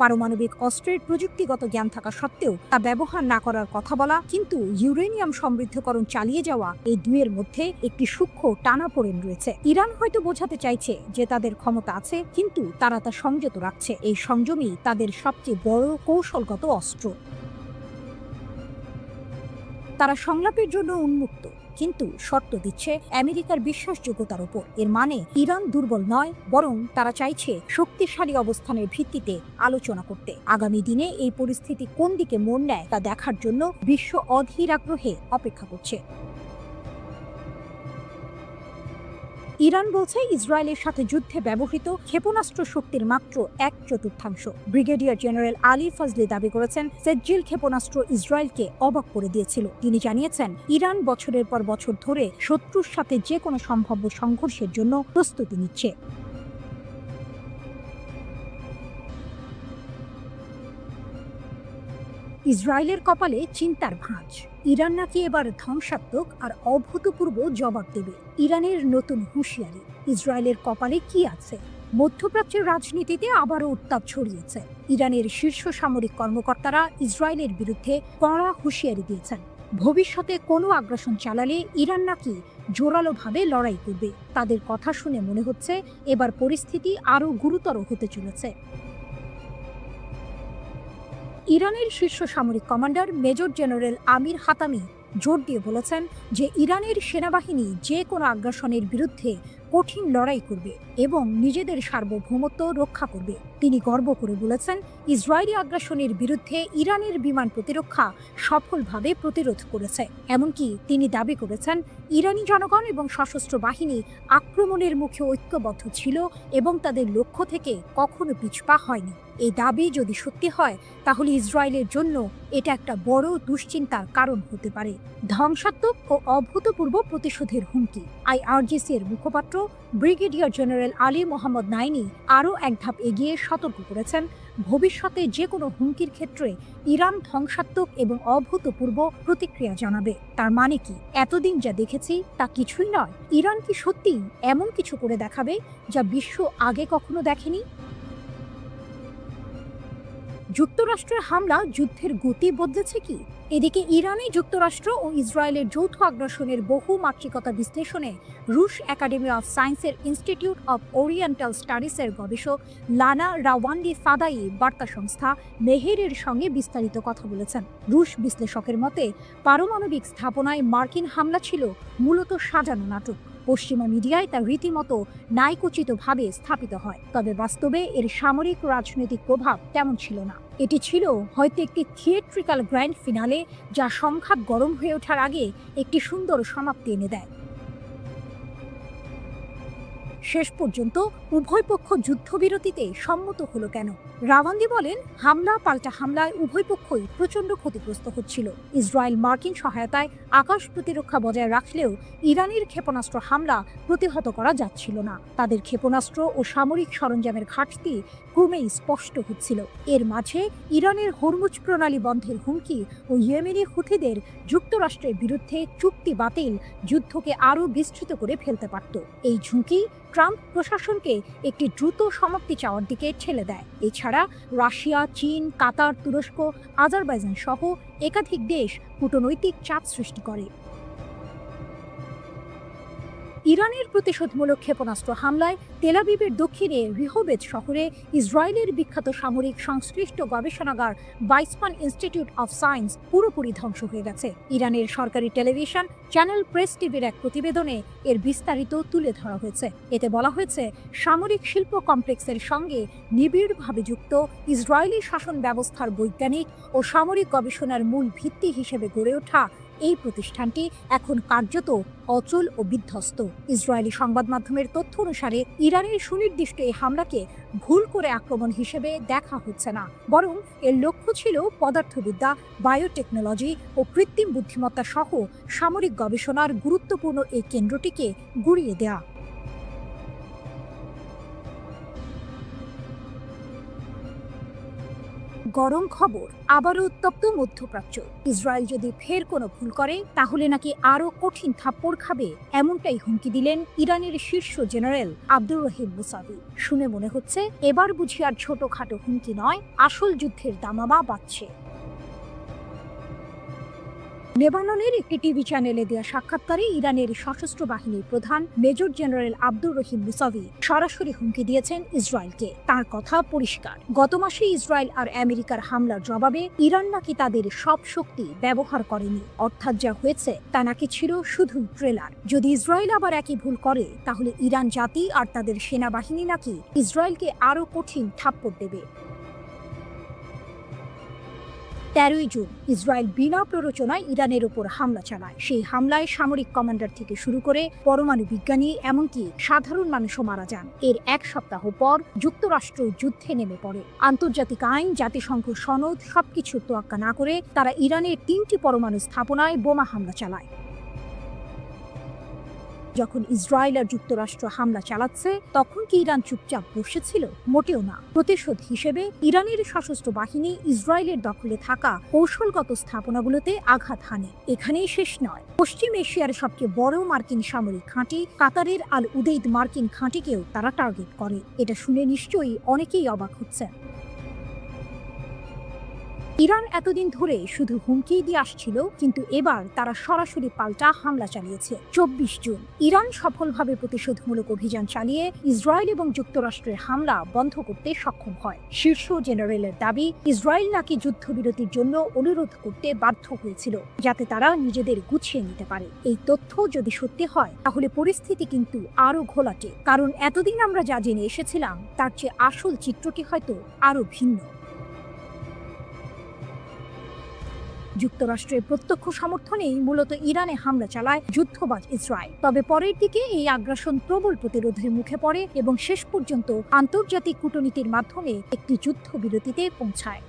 পারমাণবিক অস্ত্রের প্রযুক্তিগত জ্ঞান থাকা সত্ত্বেও তা ব্যবহার না করার কথা বলা, কিন্তু ইউরেনিয়াম সমৃদ্ধকরণ চালিয়ে যাওয়া, এই দুইয়ের মধ্যে একটি সূক্ষ্ম টানাপোড়েন রয়েছে। ইরান হয়তো বোঝাতে চাইছে যে তাদের ক্ষমতা আছে, কিন্তু তারা তা সংযত রাখছে। এই সংযমই তাদের সবচেয়ে বড় কৌশলগত অস্ত্র। তারা সংলাপের জন্য উন্মুক্ত, কিন্তু শর্ত দিচ্ছে আমেরিকার বিশ্বাসযোগ্যতার উপর। এর মানে ইরান দুর্বল নয়, বরং তারা চাইছে শক্তিশালী অবস্থানের ভিত্তিতে আলোচনা করতে। আগামী দিনে এই পরিস্থিতি কোন দিকে মোড় নেয় তা দেখার জন্য বিশ্ব অধীর আগ্রহে অপেক্ষা করছে। ইরান বলছে ইসরায়েলের সাথে যুদ্ধে ব্যবহৃত ক্ষেপণাস্ত্র শক্তির মাত্র 1/4। ব্রিগেডিয়ার জেনারেল আলী ফজলি দাবি করেছেন, সেজ্জিল ক্ষেপণাস্ত্র ইসরায়েলকে অবাক করে দিয়েছিল। তিনি জানিয়েছেন, ইরান বছরের পর বছর ধরে শত্রুর সাথে যে কোনো সম্ভাব্য সংঘর্ষের জন্য প্রস্তুতি নিচ্ছে। ইসরায়েলের কপালে চিন্তার ভাঁজ। ইরান নাকি এবার ধ্বংসাত্মক আর অভূতপূর্ব জবাব দেবে। ইরানের নতুন হুঁশিয়ারি। ইসরায়েলের কপালে কি আছে? মধ্যপ্রাচ্যের রাজনীতিতে আবারও উত্তাপ ছড়িয়েছে। ইরানের শীর্ষ সামরিক কর্মকর্তারা ইসরায়েলের বিরুদ্ধে কড়া হুঁশিয়ারি দিয়েছেন। ভবিষ্যতে কোনো আগ্রাসন চালালে ইরান নাকি জোরালোভাবে লড়াই করবে। তাদের কথা শুনে মনে হচ্ছে এবার পরিস্থিতি আরও গুরুতর হতে চলেছে। ইরানের শীর্ষ সামরিক কমান্ডার মেজর জেনারেল আমির হাতামি জোর দিয়ে বলেছেন যে ইরানের সেনাবাহিনী যে কোনো আগ্রাসনের বিরুদ্ধে কঠিন লড়াই করবে এবং নিজেদের সার্বভৌমত্ব রক্ষা করবে। তিনি গর্ব করে বলেছেন, ইসরায়েলি আগ্রাসনের বিরুদ্ধে ইরানের বিমান প্রতিরক্ষা সফলভাবে প্রতিরোধ করেছে। এমনকি তিনি দাবি করেছেন, ইরানি জনগণ এবং সশস্ত্র বাহিনী আক্রমণের মুখে ঐক্যবদ্ধ ছিল এবং তাদের লক্ষ্য থেকে কখনো পিছপা হয়নি। এই দাবি যদি সত্যি হয়, তাহলে ইসরায়েলের জন্য এটা একটা বড় দুশ্চিন্তার কারণ হতে পারে। ধ্বংসাত্মক ও অভূতপূর্ব প্রতিশোধের হুমকি। আইআরজিসি এর মুখপাত্র ব্রিগেডিয়ার জেনারেল আলী মোহাম্মদ নাইনি আরও এক ধাপ এগিয়ে সতর্ক করেছেন, ভবিষ্যতে যে কোনো হুমকির ক্ষেত্রে ইরান ধ্বংসাত্মক এবং অভূতপূর্ব প্রতিক্রিয়া জানাবে। তার মানে কি? এতদিন যা দেখেছি তা কিছুই নয়। ইরান কি সত্যিই এমন কিছু করে দেখাবে যা বিশ্ব আগে কখনো দেখেনি? যুক্তরাষ্ট্রের হামলা যুদ্ধের গতি বদলেছে কি? এদিকে ইরানে যুক্তরাষ্ট্র ও ইসরায়েলের যৌথ আগ্রাসনের বহু মাত্রিকতা বিশ্লেষণে রুশ একাডেমি অফ সায়েন্সের ইনস্টিটিউট অব ওরিয়েন্টাল স্টাডিজের গবেষক লানা রাওয়ান্ডি ফাদাই বার্তা সংস্থা মেহেরের সঙ্গে বিস্তারিত কথা বলেছেন। রুশ বিশ্লেষকের মতে, পারমাণবিক স্থাপনায় মার্কিন হামলা ছিল মূলত সাজানো নাটক। পশ্চিমা মিডিয়ায় তা রীতিমতো ন্যায়কোচিতভাবে স্থাপিত হয়, তবে বাস্তবে এর সামরিক রাজনৈতিক প্রভাব তেমন ছিল না। এটি ছিল হয়তো একটি থিয়েট্রিক্যাল গ্র্যান্ড ফিনালে, যা সংঘাত গরম হয়ে ওঠার আগে একটি সুন্দর সমাপ্তি এনে দেয়। শেষ পর্যন্ত উভয় পক্ষ যুদ্ধবিরতিতে সম্মত হলো কেন? রাওয়ান্দি বলেন, হামলা পাল্টা হামলায় উভয় পক্ষই প্রচণ্ড ক্ষতিগ্রস্ত হচ্ছিল। ইসরায়েল মার্কিন সহায়তায় আকাশ প্রতিরক্ষা বজায় রাখলেও ইরানের ক্ষেপণাস্ত্র হামলা প্রতিহত করা যাচ্ছিল না। তাদের ক্ষেপণাস্ত্র ও সামরিক সরঞ্জামের ঘাটতি ক্রমেই স্পষ্ট হচ্ছিল। এর মাঝে ইরানের হরমুজ প্রণালী বন্ধের হুমকি ও ইয়েমেনি হুথিদের যুক্তরাষ্ট্রের বিরুদ্ধে চুক্তি বাতিল যুদ্ধকে আরও বিস্তৃত করে ফেলতে পারত। এই ঝুঁকি ট্রাম্প প্রশাসনকে একটি দ্রুত সমাপ্তি চাওয়ার দিকে ঠেলে দেয়। এছাড়া রাশিয়া, চীন, কাতার, তুরস্ক, আজারবাইজান সহ একাধিক দেশ কূটনৈতিক চাপ সৃষ্টি করে। ইরানের প্রতিশোধমূলক ক্ষেপণাস্ত্র হামলায় তেল আবিবের দক্ষিণে রিহোবেজ শহরে ইসরায়েলের বিখ্যাত সামরিক সংশ্লিষ্ট গবেষণাগার ভাইসমান ইনস্টিটিউট অফ সায়েন্স পুরোপুরি ধ্বংস হয়ে গেছে। ইরানের সরকারি টেলিভিশন চ্যানেল প্রেস টিভির এক প্রতিবেদনে এর বিস্তারিত তুলে ধরা হয়েছে। এতে বলা হয়েছে, সামরিক শিল্প কমপ্লেক্সের সঙ্গে নিবিড়ভাবে যুক্ত ইসরায়েলি শাসন ব্যবস্থার বৈজ্ঞানিক ও সামরিক গবেষণার মূল ভিত্তি হিসেবে গড়ে ওঠা এই প্রতিষ্ঠানটি এখন কার্যত অচল ও বিধ্বস্ত। ইসরায়েলি সংবাদ মাধ্যমের তথ্য অনুসারে ইরানের সুনির্দিষ্ট এই হামলাকে ভুল করে আক্রমণ হিসেবে দেখা হচ্ছে না, বরং এর লক্ষ্য ছিল পদার্থবিদ্যা, বায়োটেকনোলজি ও কৃত্রিম বুদ্ধিমত্তা সহ সামরিক গবেষণার গুরুত্বপূর্ণ এই কেন্দ্রটিকে গুঁড়িয়ে দেয়া। গরম খবর, আবারও উত্তপ্ত মধ্যপ্রাচ্য। ইসরায়েল যদি ফের কোনো ভুল করে, তাহলে নাকি আরও কঠিন থাপ্পড় খাবে, এমনটাই হুমকি দিলেন ইরানের শীর্ষ জেনারেল আব্দুর রহিম মুসাভি। শুনে মনে হচ্ছে এবার বুঝি আর ছোটখাটো হুমকি নয়, আসল যুদ্ধের দামামা বাজছে। লেবাননের একটি টিভি চ্যানেলে দেওয়া সাক্ষাৎকারে ইরানের সশস্ত্র বাহিনীর প্রধান major general Abdur Rahim Musavi সরাসরি হুমকি দিয়েছেন ইসরায়েলকে। তার কথা পরিষ্কার, গত মাসে ইসরায়েল আর আমেরিকার হামলার জবাবে ইরান নাকি তাদের সব শক্তি ব্যবহার করেনি, অর্থাৎ যা হয়েছে তা নাকি ছিল শুধু ট্রেলার। যদি ইসরায়েল আবার একই ভুল করে তাহলে ইরান জাতি আর তাদের সেনাবাহিনী নাকি ইসরায়েলকে আরও কঠিন থাপ্পড় দেবে। 13ই জুন ইসরায়েল বিনা প্ররোচনায় ইরানের ওপর হামলা চালায়। সেই হামলায় সামরিক কমান্ডার থেকে শুরু করে পরমাণু বিজ্ঞানী এমনকি সাধারণ মানুষও মারা যান। এর এক সপ্তাহ পর যুক্তরাষ্ট্র যুদ্ধে নেমে পড়ে। আন্তর্জাতিক আইন, জাতিসংঘ সনদ সবকিছু তোয়াক্কা না করে তারা ইরানের 3টি পরমাণু স্থাপনায় বোমা হামলা চালায়। যখন ইসরায়েল আর যুক্তরাষ্ট্র হামলা চালাচ্ছে তখন কি ইরান চুপচাপ বসেছিল? মোটেও না। প্রতিশোধ হিসেবে ইরানের সশস্ত্র বাহিনী ইসরায়েলের দখলে থাকা কৌশলগত স্থাপনাগুলোতে আঘাত হানে। এখানেই শেষ নয়, পশ্চিম এশিয়ার সবচেয়ে বড় মার্কিন সামরিক ঘাঁটি কাতারের আল উদেইদ মার্কিন ঘাঁটিকেও তারা টার্গেট করে। এটা শুনে নিশ্চয়ই অনেকেই অবাক হচ্ছেন। ইরান এতদিন ধরে শুধু হুমকি দিয়ে আসছিল, কিন্তু এবার তারা সরাসরি পাল্টা হামলা চালিয়েছে। 24 জুন ইরান সফলভাবে প্রতিশোধমূলক অভিযান চালিয়ে ইসরায়েল এবং যুক্তরাষ্ট্রের হামলা বন্ধ করতে সক্ষম হয়। শীর্ষ জেনারেলের দাবি, ইসরায়েল নাকি যুদ্ধবিরতির জন্য অনুরোধ করতে বাধ্য হয়েছিল যাতে তারা নিজেদের গুছিয়ে নিতে পারে। এই তথ্য যদি সত্যি হয় তাহলে পরিস্থিতি কিন্তু আরো ঘোলাটে, কারণ এতদিন আমরা যা জেনে এসেছিলাম তার চেয়ে আসল চিত্রটি হয়তো আরো ভিন্ন। যুক্তরাষ্ট্রের প্রত্যক্ষ সমর্থনেই মূলত ইরানে হামলা চালায় যুদ্ধবাজ ইসরায়েল। তবে পরের দিকে এই আগ্রাসন প্রবল প্রতিরোধের মুখে পড়ে এবং শেষ পর্যন্ত আন্তর্জাতিক কূটনীতির মাধ্যমে একটি যুদ্ধবিরতিতে পৌঁছায়।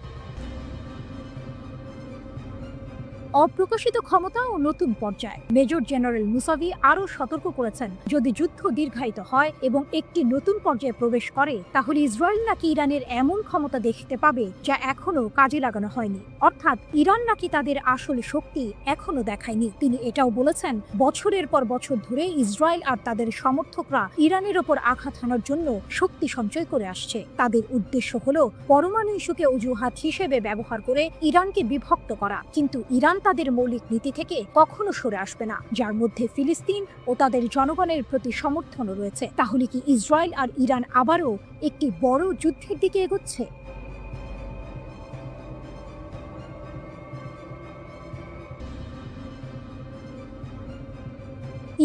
অপ্রকাশিত ক্ষমতা ও নতুন পর্যায়। মেজর জেনারেল মুসাভি আরও সতর্ক করেছেন, যদি যুদ্ধ দীর্ঘায়িত হয় এবং একটি নতুন পর্যায়ে প্রবেশ করে তাহলে ইসরায়েল নাকি ইরানের এমন ক্ষমতা দেখতে পাবে যা এখনো কাজে লাগানো হয়নি, অর্থাৎ ইরান নাকি তাদের আসল শক্তি এখনো দেখায়নি। তিনি এটাও বলেছেন, বছরের পর বছর ধরে ইসরায়েল আর তাদের সমর্থকরা ইরানের ওপর আঘাত হানার জন্য শক্তি সঞ্চয় করে আসছে। তাদের উদ্দেশ্য হলো পরমাণু ইস্যুকে অজুহাত হিসেবে ব্যবহার করে ইরানকে বিভক্ত করা, কিন্তু ইরান তাদের মৌলিক নীতি থেকে কখনো সরে আসবে না, যার মধ্যে ফিলিস্তিন ও তাদের জনগণের প্রতি সমর্থনও রয়েছে। তাহলে কি ইসরায়েল আর ইরান আবারও একটি বড় যুদ্ধের দিকে এগোচ্ছে?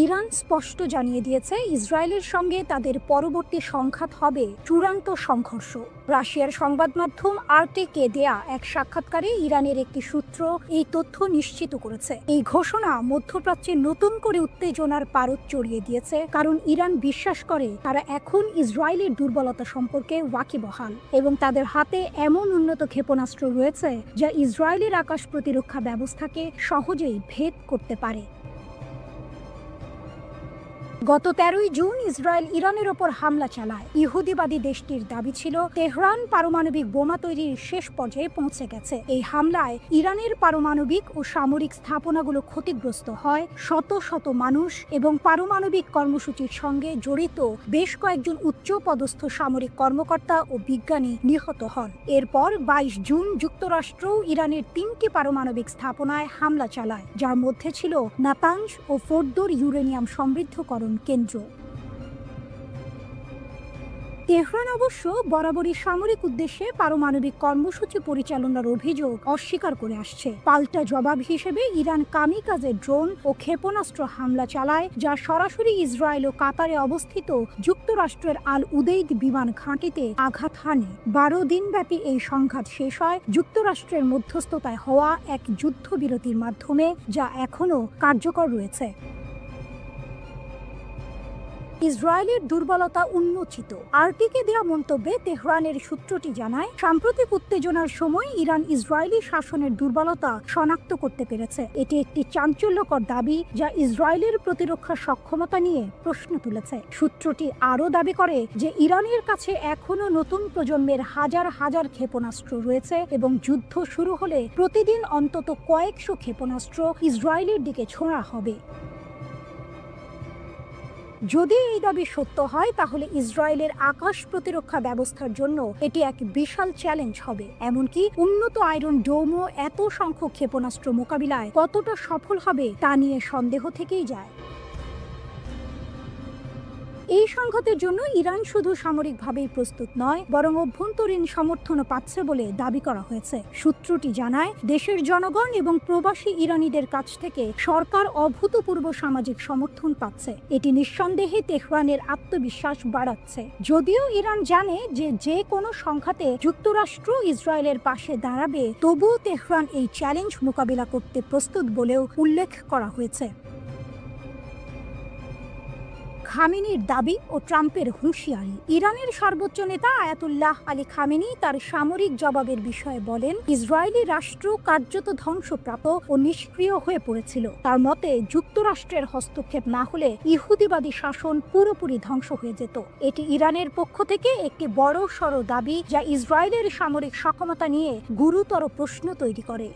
ইরান স্পষ্ট জানিয়ে দিয়েছে ইসরায়েলের সঙ্গে তাদের পরবর্তী সংঘাত হবে চূড়ান্ত সংঘর্ষ। রাশিয়ার সংবাদ মাধ্যম আরটিকে দেয়া এক সাক্ষাৎকারে ইরানের একটি সূত্র এই তথ্য নিশ্চিত করেছে। এই ঘোষণা মধ্যপ্রাচ্যে নতুন করে উত্তেজনার পারদ চড়িয়ে দিয়েছে, কারণ ইরান বিশ্বাস করে তারা এখন ইসরায়েলের দুর্বলতা সম্পর্কে ওয়াকিবহাল এবং তাদের হাতে এমন উন্নত ক্ষেপণাস্ত্র রয়েছে যা ইসরায়েলের আকাশ প্রতিরক্ষা ব্যবস্থাকে সহজেই ভেদ করতে পারে। গত 13ই জুন ইসরায়েল ইরানের ওপর হামলা চালায়। ইহুদিবাদী দেশটির দাবি ছিল তেহরান পারমাণবিক বোমা তৈরির শেষ পর্যায়ে পৌঁছে গেছে। এই হামলায় ইরানের পারমাণবিক ও সামরিক স্থাপনাগুলো ক্ষতিগ্রস্ত হয়, শত শত মানুষ এবং পারমাণবিক কর্মসূচির সঙ্গে জড়িত বেশ কয়েকজন উচ্চ পদস্থ সামরিক কর্মকর্তা ও বিজ্ঞানী নিহত হন। এরপর 22 জুন যুক্তরাষ্ট্র ইরানের 3টি পারমাণবিক স্থাপনায় হামলা চালায়, যার মধ্যে ছিল নাতানজ ও ফোর্দোর ইউরেনিয়াম সমৃদ্ধকরণ কেন্দ্র। তেহরান অবশ্য বরাবরই সামরিক উদ্দেশ্যে পারমাণবিক কর্মসূচি পরিচালনার অভিযোগ অস্বীকার করে আসছে। পাল্টা জবাব হিসেবে ইরান কামিকাজে ড্রোন ও ক্ষেপণাস্ত্র হামলা চালায়, যা সরাসরি ইসরায়েল ও কাতারে অবস্থিত যুক্তরাষ্ট্রের আল উদেইদ বিমান ঘাঁটিতে আঘাত হানে। 12 দিনব্যাপী এই সংঘাত শেষ হয় যুক্তরাষ্ট্রের মধ্যস্থতায় হওয়া এক যুদ্ধবিরতির মাধ্যমে, যা এখনও কার্যকর রয়েছে। ইসরায়েলের দুর্বলতা উন্মোচিত। আরটিকে দেওয়া মন্তব্যে তেহরানের সূত্রটি জানায়, সাম্প্রতিক উত্তেজনার সময় ইরান ইসরায়েলি শাসনের দুর্বলতা শনাক্ত করতে পেরেছে। এটি একটি চাঞ্চল্যকর দাবি যা ইসরায়েলের প্রতিরক্ষা সক্ষমতা নিয়ে প্রশ্ন তুলেছে। সূত্রটি আরও দাবি করে যে ইরানের কাছে এখনও নতুন প্রজন্মের হাজার হাজার ক্ষেপণাস্ত্র রয়েছে এবং যুদ্ধ শুরু হলে প্রতিদিন অন্তত কয়েকশো ক্ষেপণাস্ত্র ইসরায়েলের দিকে ছোঁড়া হবে। যদি এই দাবি সত্য হয় তাহলে ইসরায়েলের আকাশ প্রতিরক্ষা ব্যবস্থার জন্য এটি এক বিশাল চ্যালেঞ্জ হবে। এমনকি উন্নত আয়রন ডোমও এত সংখ্যক ক্ষেপণাস্ত্র মোকাবিলায় কতটা সফল হবে তা নিয়ে সন্দেহ থেকেই যায়। এই সংঘাতের জন্য ইরান শুধু সামরিকভাবেই প্রস্তুত নয়, বরং অভ্যন্তরীণ সমর্থনও পাচ্ছে বলে দাবি করা হয়েছে। সূত্রটি জানায়, দেশের জনগণ এবং প্রবাসী ইরানিদের কাছ থেকে সরকার অভূতপূর্ব সামাজিক সমর্থন পাচ্ছে। এটি নিঃসন্দেহে তেহরানের আত্মবিশ্বাস বাড়াচ্ছে। যদিও ইরান জানে যে কোনো সংঘাতে যুক্তরাষ্ট্র ইসরায়েলের পাশে দাঁড়াবে, তবুও তেহরান এই চ্যালেঞ্জ মোকাবিলা করতে প্রস্তুত বলেও উল্লেখ করা হয়েছে। খামেনির দাবি ও ট্রাম্পের হুঁশিয়ারি। ইরানের সর্বোচ্চ নেতা আয়াতুল্লাহ আলী খামেনি তার সামরিক জবাবের বিষয়ে বলেন, ইসরায়েলি রাষ্ট্র কার্যত ধ্বংসপ্রাপ্ত ও নিষ্ক্রিয় হয়ে পড়েছিল। তার মতে, যুক্তরাষ্ট্রের হস্তক্ষেপ না হলে ইহুদিবাদী শাসন পুরোপুরি ধ্বংস হয়ে যেত। এটি ইরানের পক্ষ থেকে একটি বড় সড় দাবি, যা ইসরায়েলের সামরিক সক্ষমতা নিয়ে গুরুতর প্রশ্ন তৈরি করে।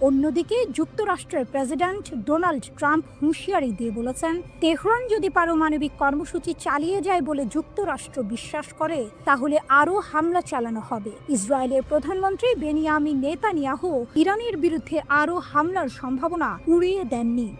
অন্যদিকে যুক্তরাষ্ট্রের প্রেসিডেন্ট ডোনাল্ড ট্রাম্প হুঁশিয়ারি দিয়ে বলেছেন, তেহরান যদি পারমাণবিক কর্মসূচি চালিয়ে যায় বলে যুক্তরাষ্ট্র বিশ্বাস করে, তাহলে আরও হামলা চালানো হবে। ইসরায়েলের প্রধানমন্ত্রী বেনিয়ামিন নেতানিয়াহু ইরানের বিরুদ্ধে আরও হামলার সম্ভাবনা উড়িয়ে দেননি।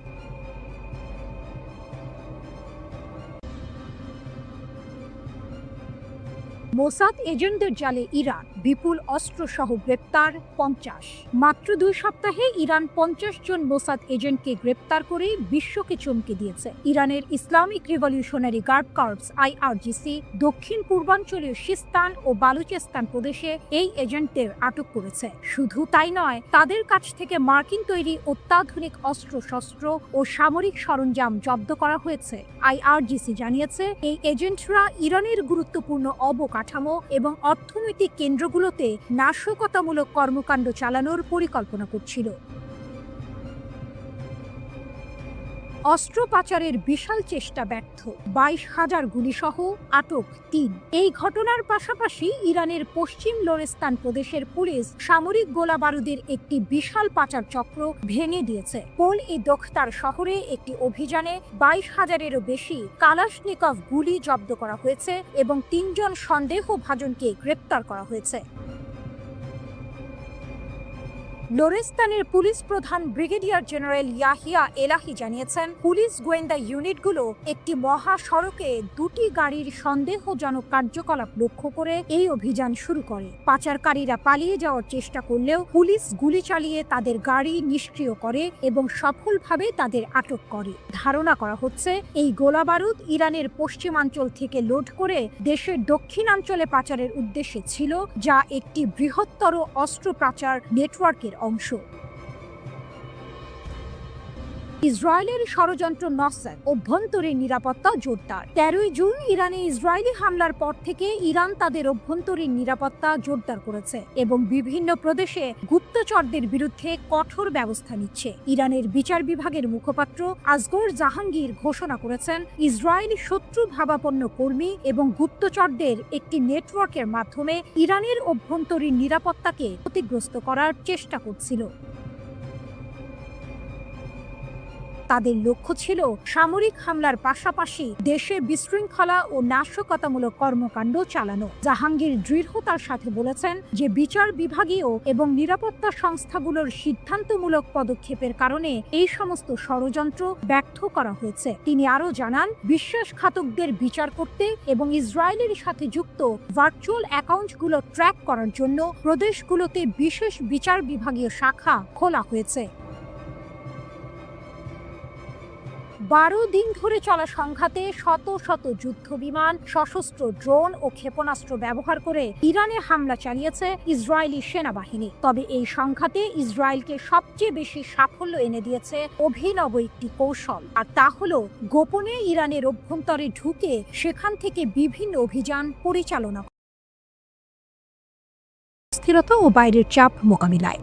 মোসাদ এজেন্টদের জালে ইরান, বিপুল অস্ত্রসহ গ্রেপ্তার 50। মাত্র 2 সপ্তাহে ইরান 50 জন মোসাদ এজেন্টকে গ্রেপ্তার করে বিশ্বকে চমকে দিয়েছে। ইরানের Islamic revolutionary guard corps IRGC দক্ষিণ পূর্বাঞ্চলীয় সিস্তান ও বালুচেস্তান প্রদেশে এই এজেন্টদের আটক করেছে। শুধু তাই নয়, তাদের কাছ থেকে মার্কিন তৈরি অত্যাধুনিক অস্ত্রশস্ত্র ও সামরিক সরঞ্জাম জব্দ করা হয়েছে। IRGC জানিয়েছে, এই এজেন্টরা ইরানের গুরুত্বপূর্ণ অবকাঠামো এবং অর্থনৈতিক কেন্দ্রগুলোতে নাশকতামূলক কর্মকাণ্ড চালানোর পরিকল্পনা করছিল। অস্ত্র পাচারের বিশাল চেষ্টা ব্যর্থ, 22,000 গুলিসহ আটক 3। এই ঘটনার পাশাপাশি ইরানের পশ্চিম লোরেস্তান প্রদেশের পুলিশ সামরিক গোলা বারুদের একটি বিশাল পাচার চক্র ভেঙে দিয়েছে। পোল-ই দোখতার শহরে একটি অভিযানে 22,000-এরও বেশি কালাশনিকভ গুলি জব্দ করা হয়েছে এবং 3 জন সন্দেহভাজনকে গ্রেপ্তার করা হয়েছে। লোরেস্তানের পুলিশ প্রধান ব্রিগেডিয়ার জেনারেল ইয়াহিয়া এলাহি জানিয়েছেন, পুলিশ গোয়েন্দা ইউনিটগুলো একটি মহাসড়কে 2টি গাড়ির সন্দেহজনক কার্যকলাপ লক্ষ্য করে এই অভিযান শুরু করে। পাচারকারীরা পালিয়ে যাওয়ার চেষ্টা করলেও পুলিশ গুলি চালিয়ে তাদের গাড়ি নিষ্ক্রিয় করে এবং সফলভাবে তাদের আটক করে। ধারণা করা হচ্ছে, এই গোলাবারুদ ইরানের পশ্চিমাঞ্চল থেকে লোড করে দেশের দক্ষিণাঞ্চলে পাচারের উদ্দেশ্যে ছিল, যা একটি বৃহত্তর অস্ত্র পাচার নেটওয়ার্কের অংশ। ইসরায়েলের ষড়যন্ত্র নসর, অভ্যন্তরীণ নিরাপত্তা জোরদার। 13 জুন ইরানে ইসরায়েলি হামলার পর থেকে ইরান তাদের অভ্যন্তরীণ নিরাপত্তা জোরদার করেছে এবং বিভিন্ন প্রদেশে গুপ্তচরদের বিরুদ্ধে কঠোর ব্যবস্থা নিচ্ছে। ইরানের বিচার বিভাগের মুখপাত্র আসগর জাহাঙ্গীর ঘোষণা করেছেন, ইসরায়েলি শত্রু ভাবাপন্ন কর্মী এবং গুপ্তচরদের একটি নেটওয়ার্কের মাধ্যমে ইরানের অভ্যন্তরীণ নিরাপত্তাকে ক্ষতিগ্রস্ত করার চেষ্টা করছিল। তাদের লক্ষ্য ছিল সামরিক হামলার পাশাপাশি দেশে বিশৃঙ্খলা ও নাশকতামূলক কর্মকাণ্ড চালানো। জাহাঙ্গীর দৃঢ়তার সাথে বলেছেন যে বিচার বিভাগীয় এবং নিরাপত্তা সংস্থাগুলোর সিদ্ধান্তমূলক পদক্ষেপের কারণে এই সমস্ত ষড়যন্ত্র ব্যর্থ করা হয়েছে। তিনি আরও জানান, বিশ্বাসঘাতকদের বিচার করতে এবং ইসরায়েলের সাথে যুক্ত ভার্চুয়াল অ্যাকাউন্টগুলো ট্র্যাক করার জন্য প্রদেশগুলোতে বিশেষ বিচার বিভাগীয় শাখা খোলা হয়েছে। 12 দিন ধরে চলা সংঘাতে শত শত যুদ্ধ বিমান, সশস্ত্র ড্রোন ও ক্ষেপণাস্ত্র ব্যবহার করে ইরানে হামলা চালিয়েছে ইসরায়েলি সেনাবাহিনী। তবে এই সংঘাতে ইসরায়েলকে সবচেয়ে বেশি সাফল্য এনে দিয়েছে অভিনব একটি কৌশল, আর তা হলো গোপনে ইরানের অভ্যন্তরে ঢুকে সেখান থেকে বিভিন্ন অভিযান পরিচালনা, স্থিরতা ও বাইরের চাপ মোকাবিলায়।